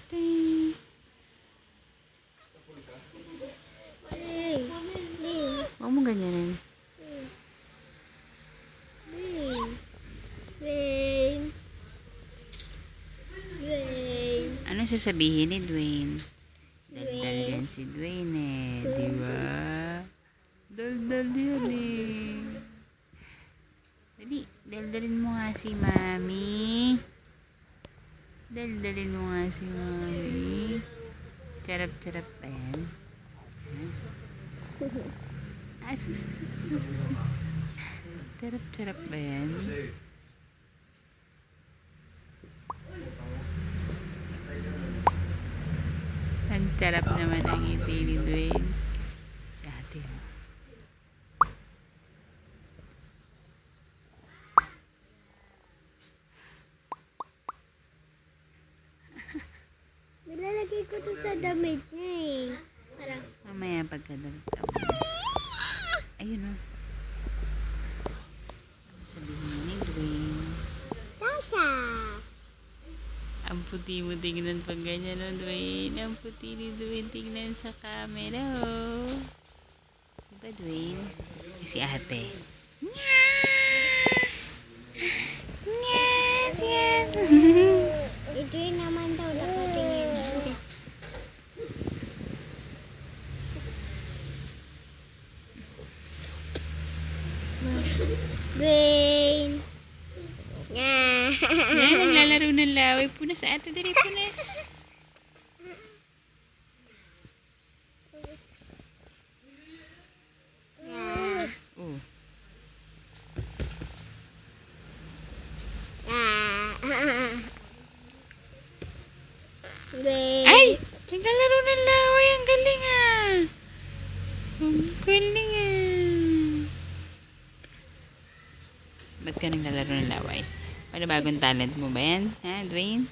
ate. Huwag mo ganyanin. Ano sasabihin ni Dwayne? Daldal yan si Dwayne eh. Diba? Daldal yan eh. Dali, daldalin mo nga si Mami. Daldalin mo nga si Mami. Charap-charap pa yan. Charap-charap ba yan? Ang sarap naman ang ngiti ni Dwayne. Si ate mo. Nilalagay ko to sa damit niya eh. Parang Mamaya pagkadagdag. Ayun o. Ano sabihin ni Dwayne? Tata! Ang puti mo tingnan pag ganyan o Dwayne. Ang puti ni Dwayne tingnan sa camera o. Diba Dwayne? Si ate. Ito yun naman daw nakatingin. Dwayne! Yan, naglalaro ng laway. Punas sa ate. Dali, punas. Oh. Dwayne! Ay! Naglalaro ng laway. Ang galing ah. Ang galing ah. Ba't ka naglalaro ng laway? Para bagong talent mo ba yan? Ha, Dwayne?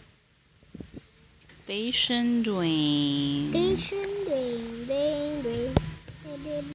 Station Dwayne. Station Dwayne, Dwayne, Dwayne.